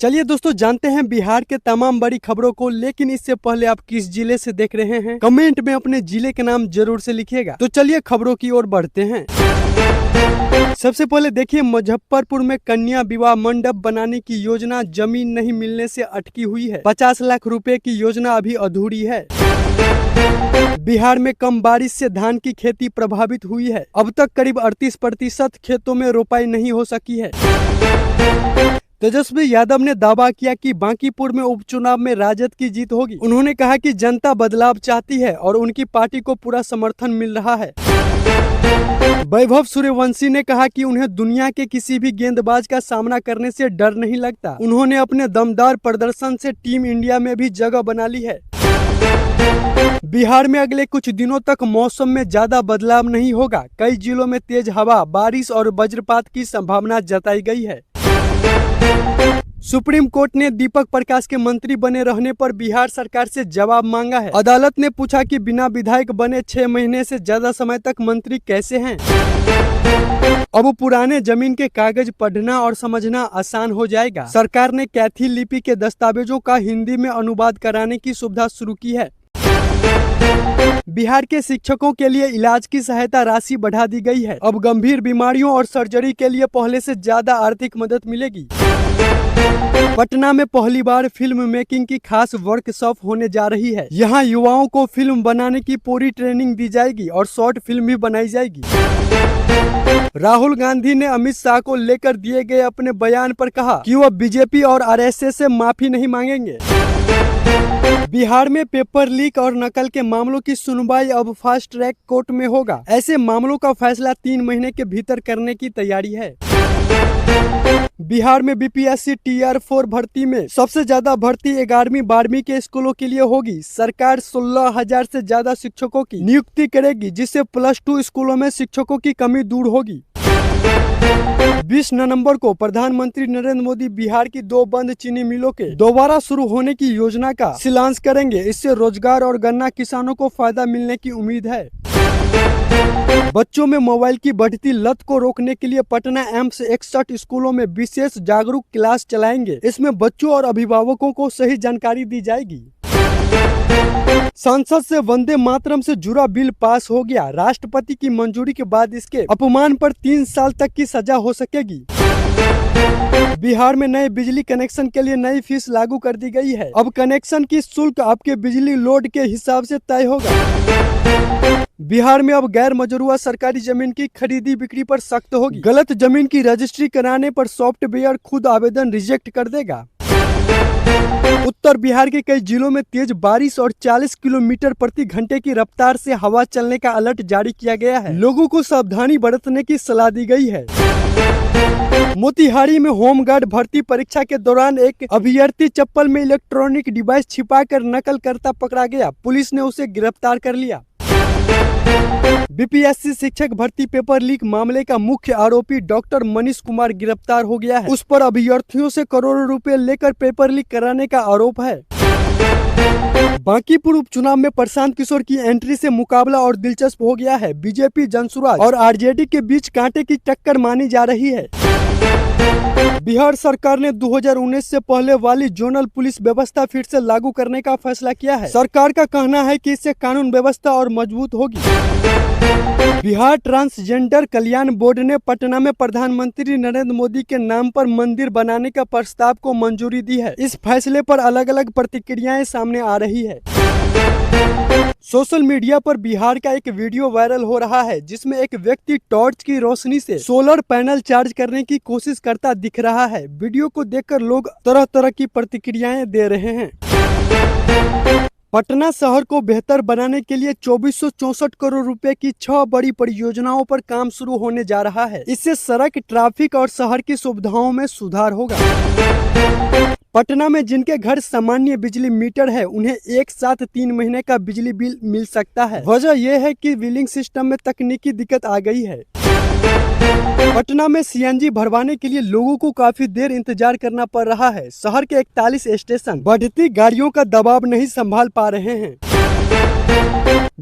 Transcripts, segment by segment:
चलिए दोस्तों जानते हैं बिहार के तमाम बड़ी खबरों को, लेकिन इससे पहले आप किस जिले से देख रहे हैं कमेंट में अपने जिले के नाम जरूर से लिखिएगा। तो चलिए खबरों की ओर बढ़ते हैं। सबसे पहले देखिए, मुजफ्फरपुर में कन्या विवाह मंडप बनाने की योजना जमीन नहीं मिलने से अटकी हुई है। 50 लाख रुपए की योजना अभी अधूरी है। बिहार में कम बारिश से धान की खेती प्रभावित हुई है। अब तक करीब 38% खेतों में रोपाई नहीं हो सकी है। तेजस्वी यादव ने दावा किया कि बांकीपुर में उपचुनाव में राजद की जीत होगी। उन्होंने कहा कि जनता बदलाव चाहती है और उनकी पार्टी को पूरा समर्थन मिल रहा है। वैभव सूर्यवंशी ने कहा कि उन्हें दुनिया के किसी भी गेंदबाज का सामना करने से डर नहीं लगता। उन्होंने अपने दमदार प्रदर्शन से टीम इंडिया में भी जगह बना ली है। बिहार में अगले कुछ दिनों तक मौसम में ज्यादा बदलाव नहीं होगा। कई जिलों में तेज हवा, बारिश और वज्रपात की संभावना जताई गई है। सुप्रीम कोर्ट ने दीपक प्रकाश के मंत्री बने रहने पर बिहार सरकार से जवाब मांगा है। अदालत ने पूछा कि बिना विधायक बने 6 महीने से ज्यादा समय तक मंत्री कैसे हैं। अब पुराने जमीन के कागज पढ़ना और समझना आसान हो जाएगा। सरकार ने कैथी लिपि के दस्तावेजों का हिंदी में अनुवाद कराने की सुविधा शुरू की है। बिहार के शिक्षकों के लिए इलाज की सहायता राशि बढ़ा दी गई है। अब गंभीर बीमारियों और सर्जरी के लिए पहले से ज्यादा आर्थिक मदद मिलेगी। पटना में पहली बार फिल्म मेकिंग की खास वर्कशॉप होने जा रही है। यहाँ युवाओं को फिल्म बनाने की पूरी ट्रेनिंग दी जाएगी और शॉर्ट फिल्म भी बनाई जाएगी। राहुल गांधी ने अमित शाह को लेकर दिए गए अपने बयान पर कहा कि वह बीजेपी और आरएसएस से माफी नहीं मांगेंगे। बिहार में पेपर लीक और नकल के मामलों की सुनवाई अब फास्ट ट्रैक कोर्ट में होगा। ऐसे मामलों का फैसला 3 महीने के भीतर करने की तैयारी है। बिहार में बीपीएससी टीआर 4 भर्ती में सबसे ज्यादा भर्ती 11वीं 12वीं के स्कूलों के लिए होगी। सरकार 16,000 से ज्यादा शिक्षकों की नियुक्ति करेगी, जिससे +2 स्कूलों में शिक्षकों की कमी दूर होगी। 20 नवंबर को प्रधानमंत्री नरेंद्र मोदी बिहार की 2 बंद चीनी मिलों के दोबारा शुरू होने की योजना का शिलान्यास करेंगे। इससे रोजगार और गन्ना किसानों को फायदा मिलने की उम्मीद है। बच्चों में मोबाइल की बढ़ती लत को रोकने के लिए पटना एम्स 61 स्कूलों में विशेष जागरूक क्लास चलाएंगे। इसमें बच्चों और अभिभावकों को सही जानकारी दी जाएगी। संसद से वंदे मातरम से जुड़ा बिल पास हो गया। राष्ट्रपति की मंजूरी के बाद इसके अपमान पर 3 साल तक की सजा हो सकेगी। बिहार में नए बिजली कनेक्शन के लिए नई फीस लागू कर दी गई है। अब कनेक्शन की शुल्क आपके बिजली लोड के हिसाब से तय होगा। बिहार में अब गैर मजरूआ सरकारी जमीन की खरीदी बिक्री पर सख्त होगी। गलत जमीन की रजिस्ट्री कराने पर सॉफ्टवेयर खुद आवेदन रिजेक्ट कर देगा। उत्तर बिहार के कई जिलों में तेज बारिश और 40 किलोमीटर प्रति घंटे की रफ्तार से हवा चलने का अलर्ट जारी किया गया है। लोगों को सावधानी बरतने की सलाह दी गई है। मोतिहारी में होमगार्ड भर्ती परीक्षा के दौरान एक अभ्यर्थी चप्पल में इलेक्ट्रॉनिक डिवाइस छिपाकर नकल करता पकड़ा गया। पुलिस ने उसे गिरफ्तार कर लिया। बीपीएससी शिक्षक भर्ती पेपर लीक मामले का मुख्य आरोपी डॉक्टर मनीष कुमार गिरफ्तार हो गया है। उस पर अभ्यर्थियों से करोड़ों रुपए लेकर पेपर लीक कराने का आरोप है। बांकीपुर उपचुनाव में प्रशांत किशोर की एंट्री से मुकाबला और दिलचस्प हो गया है। बीजेपी, जनसुराज और आरजेडी के बीच कांटे की टक्कर मानी जा रही है। बिहार सरकार ने 2019 से पहले वाली जोनल पुलिस व्यवस्था फिर से लागू करने का फैसला किया है। सरकार का कहना है कि इससे कानून व्यवस्था और मजबूत होगी। बिहार ट्रांसजेंडर कल्याण बोर्ड ने पटना में प्रधानमंत्री नरेंद्र मोदी के नाम पर मंदिर बनाने का प्रस्ताव को मंजूरी दी है। इस फैसले पर अलग अलग प्रतिक्रियाएं सामने आ रही है। सोशल मीडिया पर बिहार का एक वीडियो वायरल हो रहा है, जिसमें एक व्यक्ति टॉर्च की रोशनी से सोलर पैनल चार्ज करने की कोशिश करता दिख रहा है। वीडियो को देखकर लोग तरह तरह की प्रतिक्रियाएं दे रहे हैं। पटना शहर को बेहतर बनाने के लिए 2464 करोड़ रुपए की 6 बड़ी परियोजनाओं पर काम शुरू होने जा रहा है। इससे सड़क, ट्रैफिक और शहर की सुविधाओं में सुधार होगा। पटना में जिनके घर सामान्य बिजली मीटर है, उन्हें एक साथ 3 महीने का बिजली बिल मिल सकता है। वजह यह है कि बिलिंग सिस्टम में तकनीकी दिक्कत आ गई है। पटना में सीएनजी भरवाने के लिए लोगों को काफी देर इंतजार करना पड़ रहा है। शहर के 41 स्टेशन बढ़ती गाड़ियों का दबाव नहीं संभाल पा रहे हैं।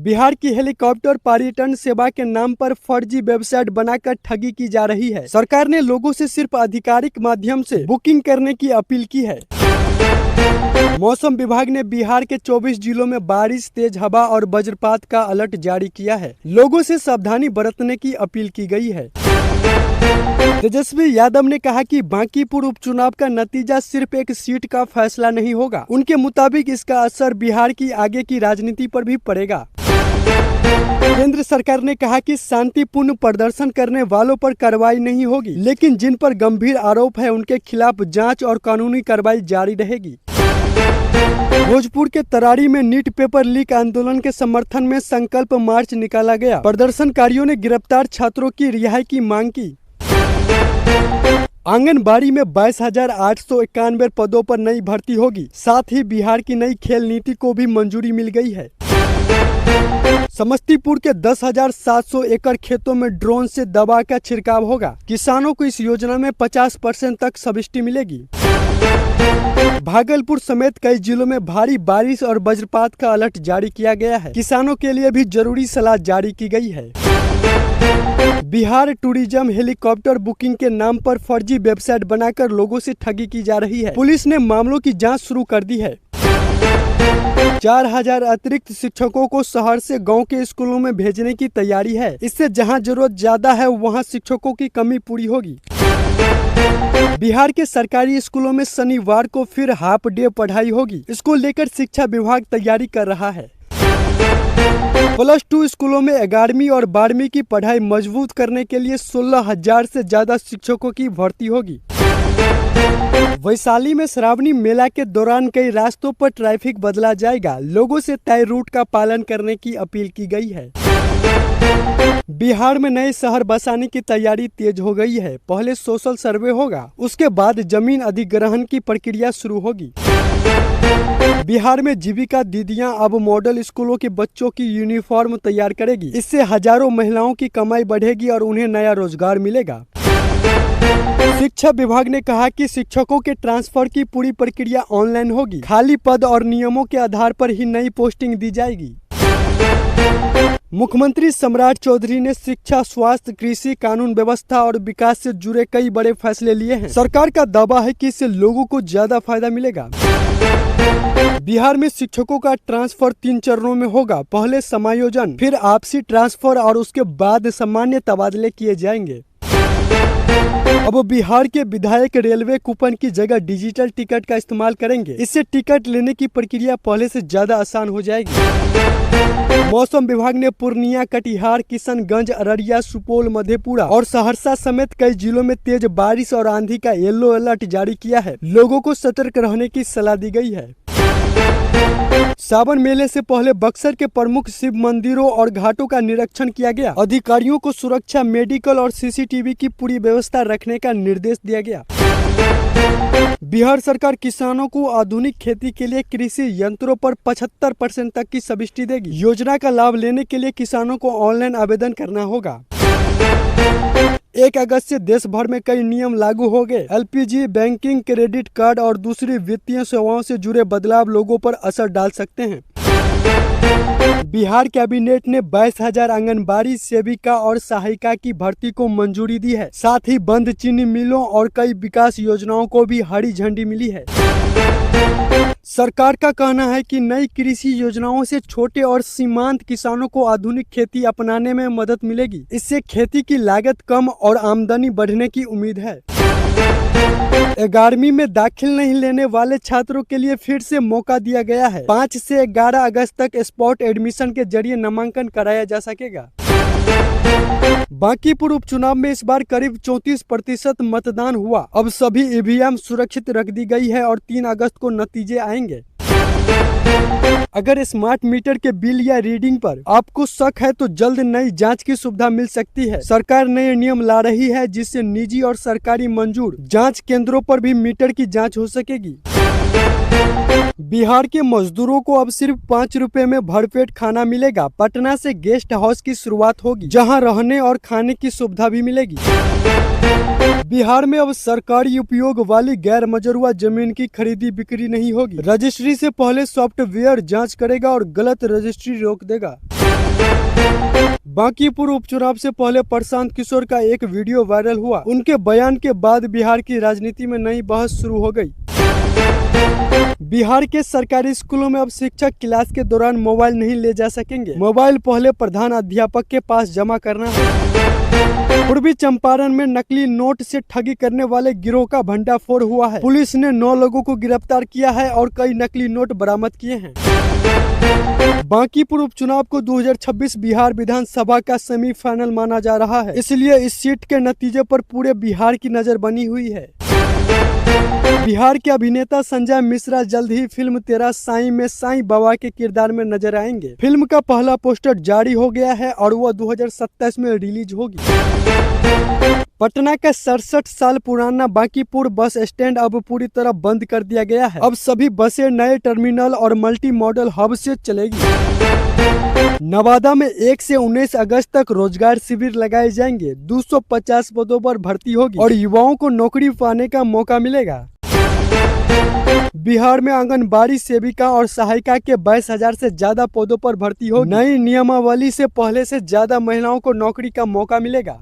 बिहार की हेलीकॉप्टर पर्यटन सेवा के नाम पर फर्जी वेबसाइट बनाकर ठगी की जा रही है। सरकार ने लोगों से सिर्फ आधिकारिक माध्यम से बुकिंग करने की अपील की है। मौसम विभाग ने बिहार के 24 जिलों में बारिश, तेज हवा और वज्रपात का अलर्ट जारी किया है। लोगों से सावधानी बरतने की अपील की गई है। तेजस्वी यादव ने कहा कि बांकीपुर उपचुनाव का नतीजा सिर्फ एक सीट का फैसला नहीं होगा। उनके मुताबिक इसका असर बिहार की आगे की राजनीति पर भी पड़ेगा। केंद्र सरकार ने कहा कि शांतिपूर्ण प्रदर्शन करने वालों पर कार्रवाई नहीं होगी, लेकिन जिन पर गंभीर आरोप है उनके खिलाफ जांच और कानूनी कार्रवाई जारी रहेगी। भोजपुर के तरारी में नीट पेपर लीक आंदोलन के समर्थन में संकल्प मार्च निकाला गया। प्रदर्शनकारियों ने गिरफ्तार छात्रों की रिहाई की मांग की। आंगनबाड़ी में 22,891 पदों पर नई भर्ती होगी। साथ ही बिहार की नई खेल नीति को भी मंजूरी मिल गई है। समस्तीपुर के 10,700 एकड़ खेतों में ड्रोन से दवा का छिड़काव होगा। किसानों को इस योजना में 50% तक सब्सिडी मिलेगी। भागलपुर समेत कई जिलों में भारी बारिश और वज्रपात का अलर्ट जारी किया गया है। किसानों के लिए भी जरूरी सलाह जारी की गई है। बिहार टूरिज्म हेलीकॉप्टर बुकिंग के नाम पर फर्जी वेबसाइट बनाकर लोगों से ठगी की जा रही है। पुलिस ने मामलों की जांच शुरू कर दी है। 4,000 अतिरिक्त शिक्षकों को शहर से गांव के स्कूलों में भेजने की तैयारी है। इससे जहां जरूरत ज्यादा है वहां शिक्षकों की कमी पूरी होगी। बिहार के सरकारी स्कूलों में शनिवार को फिर हाफ डे पढ़ाई होगी। इसको लेकर शिक्षा विभाग तैयारी कर रहा है। +2 स्कूलों में 11वीं और 12वीं की पढ़ाई मजबूत करने के लिए 16,000 से ज्यादा शिक्षकों की भर्ती होगी। वैशाली में श्रावणी मेला के दौरान कई रास्तों पर ट्रैफिक बदला जाएगा। लोगों से तय रूट का पालन करने की अपील की गई है। बिहार में नए शहर बसाने की तैयारी तेज हो गई है। पहले सोशल सर्वे होगा, उसके बाद जमीन अधिग्रहण की प्रक्रिया शुरू होगी। बिहार में जीविका दीदियां अब मॉडल स्कूलों के बच्चों की यूनिफॉर्म तैयार करेगी। इससे हजारों महिलाओं की कमाई बढ़ेगी और उन्हें नया रोजगार मिलेगा। शिक्षा विभाग ने कहा कि शिक्षकों के ट्रांसफर की पूरी प्रक्रिया ऑनलाइन होगी। खाली पद और नियमों के आधार पर ही नई पोस्टिंग दी जाएगी। मुख्यमंत्री सम्राट चौधरी ने शिक्षा, स्वास्थ्य, कृषि, कानून व्यवस्था और विकास से जुड़े कई बड़े फैसले लिए हैं। सरकार का दावा है कि इससे लोगों को ज्यादा फायदा मिलेगा। बिहार में शिक्षकों का ट्रांसफर 3 चरणों में होगा। पहले समायोजन, फिर आपसी ट्रांसफर और उसके बाद सामान्य तबादले किए जाएंगे। अब बिहार के विधायक रेलवे कूपन की जगह डिजिटल टिकट का इस्तेमाल करेंगे। इससे टिकट लेने की प्रक्रिया पहले से ज्यादा आसान हो जाएगी। मौसम विभाग ने पूर्णिया, कटिहार, किशनगंज, अररिया, सुपौल, मधेपुरा और सहरसा समेत कई जिलों में तेज बारिश और आंधी का येलो अलर्ट जारी किया है। लोगों को सतर्क रहने की सलाह दी गई है। सावन मेले से पहले बक्सर के प्रमुख शिव मंदिरों और घाटों का निरीक्षण किया गया। अधिकारियों को सुरक्षा, मेडिकल और सीसीटीवी की पूरी व्यवस्था रखने का निर्देश दिया गया। बिहार सरकार किसानों को आधुनिक खेती के लिए कृषि यंत्रों पर 75% तक की सब्सिडी देगी। योजना का लाभ लेने के लिए किसानों को ऑनलाइन आवेदन करना होगा। 1 अगस्त से देश भर में कई नियम लागू हो गए। LPG, बैंकिंग, क्रेडिट कार्ड और दूसरी वित्तीय सेवाओं से जुड़े बदलाव लोगों पर असर डाल सकते हैं। बिहार कैबिनेट ने 22,000 आंगनबाड़ी सेविका और सहायिका की भर्ती को मंजूरी दी है। साथ ही बंद चीनी मिलों और कई विकास योजनाओं को भी हरी झंडी मिली है। सरकार का कहना है कि नई कृषि योजनाओं से छोटे और सीमांत किसानों को आधुनिक खेती अपनाने में मदद मिलेगी। इससे खेती की लागत कम और आमदनी बढ़ने की उम्मीद है। 11वीं में दाखिल नहीं लेने वाले छात्रों के लिए फिर से मौका दिया गया है। 5 से 11 अगस्त तक स्पॉट एडमिशन के जरिए नामांकन कराया जा सकेगा। बांकीपुर उपचुनाव में इस बार करीब 34% मतदान हुआ। अब सभी ईवीएम सुरक्षित रख दी गई है और 3 अगस्त को नतीजे आएंगे। अगर स्मार्ट मीटर के बिल या रीडिंग पर आपको शक है तो जल्द नई जांच की सुविधा मिल सकती है। सरकार नए नियम ला रही है जिससे निजी और सरकारी मंजूर जांच केंद्रों पर भी मीटर की जांच हो सकेगी। बिहार के मजदूरों को अब सिर्फ 5 रुपए में भरपेट खाना मिलेगा। पटना से गेस्ट हाउस की शुरुआत होगी, जहां रहने और खाने की सुविधा भी मिलेगी। बिहार में अब सरकारी उपयोग वाली गैर मजरूआ जमीन की खरीदी बिक्री नहीं होगी। रजिस्ट्री से पहले सॉफ्टवेयर जांच करेगा और गलत रजिस्ट्री रोक देगा। बांकीपुर उपचुनाव से पहले प्रशांत किशोर का एक वीडियो वायरल हुआ। उनके बयान के बाद बिहार की राजनीति में नई बहस शुरू हो गई। बिहार के सरकारी स्कूलों में अब शिक्षक क्लास के दौरान मोबाइल नहीं ले जा सकेंगे। मोबाइल पहले प्रधान अध्यापक के पास जमा करना है। पूर्वी चंपारण में नकली नोट से ठगी करने वाले गिरोह का भंडाफोड़ हुआ है। पुलिस ने 9 लोगों को गिरफ्तार किया है और कई नकली नोट बरामद किए हैं। बांकीपुर उपचुनाव को 2026 बिहार विधानसभा का सेमीफाइनल माना जा रहा है, इसलिए इस सीट के नतीजे पर पूरे बिहार की नजर बनी हुई है। बिहार के अभिनेता संजय मिश्रा जल्द ही फिल्म तेरा साईं में साईं बाबा के किरदार में नजर आएंगे। फिल्म का पहला पोस्टर जारी हो गया है और वह 2027 में रिलीज होगी। पटना का 67 साल पुराना बांकीपुर बस स्टैंड अब पूरी तरह बंद कर दिया गया है। अब सभी बसें नए टर्मिनल और मल्टी मॉडल हब से चलेगी। नवादा में 1 से 19 अगस्त तक रोजगार शिविर लगाए जाएंगे। 250 पदों पर भर्ती होगी और युवाओं को नौकरी पाने का मौका मिलेगा। बिहार में आंगनबाड़ी सेविका और सहायिका के 22,000 से ज्यादा पदों पर भर्ती होगी। नई नियमावली से पहले से ज्यादा महिलाओं को नौकरी का मौका मिलेगा।